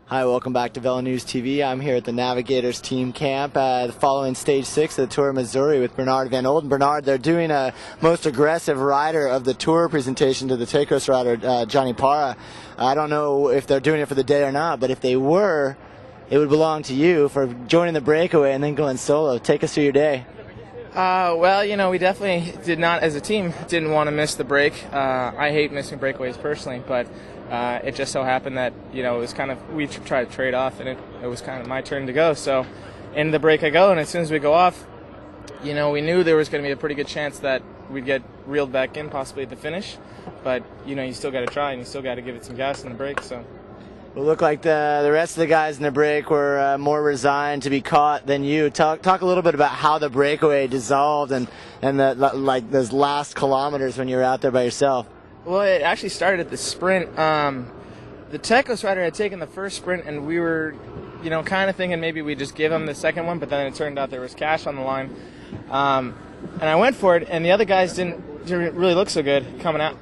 Hi, welcome back to Velo News TV. I'm here at the Navigators team camp following stage 6 of the Tour of Missouri with Bernard Vanulden. Bernard, they're doing a most aggressive rider of the Tour presentation to the Tecos rider, Johnny Parra. I don't know if they're doing it for the day or not, but if they were, it would belong to you for joining the breakaway and then going solo. Take us through your day. Well, you know, we definitely did not, as a team, didn't want to miss the break. I hate missing breakaways personally, but it just so happened that, you know, it was kind of, we tried to trade off, and it was kind of my turn to go. So into the break I go, and as soon as we go off, you know, we knew there was going to be a pretty good chance that we'd get reeled back in, possibly at the finish. But, you know, you still got to try, and you still got to give it some gas in the break. So. It looked like the rest of the guys in the break were more resigned to be caught than you. Talk a little bit about how the breakaway dissolved and like those last kilometers when you were out there by yourself. Well, it actually started at the sprint. The Tecos rider had taken the first sprint, and we were, you know, kind of thinking maybe we'd just give him the second one, but then it turned out there was cash on the line. And I went for it, and the other guys didn't really look so good coming out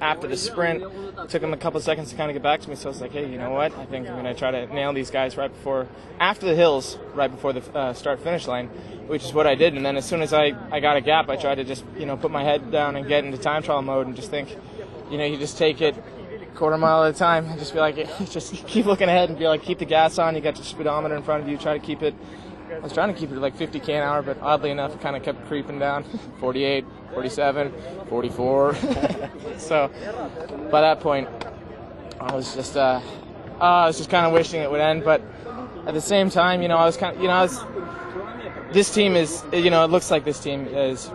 after the sprint. It took them a couple of seconds to kind of get back to me, so I was like, hey, you know what? I think I'm going to try to nail these guys after the hills, right before the start-finish line, which is what I did. And then as soon as I got a gap, I tried to just, you know, put my head down and get into time trial mode and just think, you know, you just take it quarter mile at a time and just be like, just keep looking ahead and be like, keep the gas on. You got your speedometer in front of you. Try to keep it. I was trying to keep it like 50 an hour, but oddly enough, it kind of kept creeping down. 48, 47, 44. So by that point, I was just kind of wishing it would end. But at the same time, you know, this team is, you know, it looks like this team is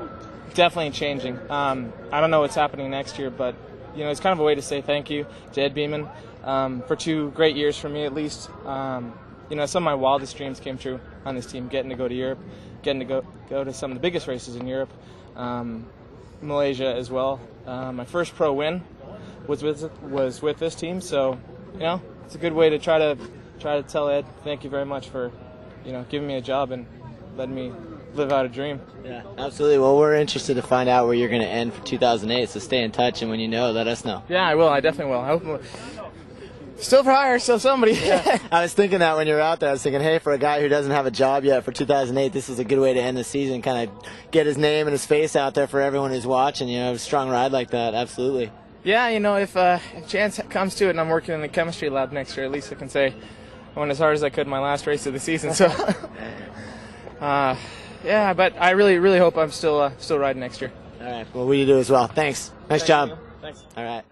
definitely changing. I don't know what's happening next year, but, you know, it's kind of a way to say thank you to Ed Beeman for 2 great years for me at least. You know, some of my wildest dreams came true on this team, getting to go to Europe, getting to go to some of the biggest races in Europe, Malaysia as well. My first pro win was with this team, so, you know, it's a good way to try to tell Ed thank you very much for, you know, giving me a job and letting me live out a dream. Yeah, absolutely. Well, we're interested to find out where you're going to end for 2008, so stay in touch, and when you know, let us know. Yeah, I will. I definitely will. I hope. Still for hire, so somebody. Yeah. I was thinking that when you were out there, I was thinking, hey, for a guy who doesn't have a job yet for 2008, this is a good way to end the season, kind of get his name and his face out there for everyone who's watching. You know, a strong ride like that, absolutely. Yeah, you know, if chance comes to it and I'm working in the chemistry lab next year, at least I can say I went as hard as I could in my last race of the season. So, yeah, but I really hope I'm still riding next year. All right, well, we do as well. Thanks. Nice job. Thanks. All right.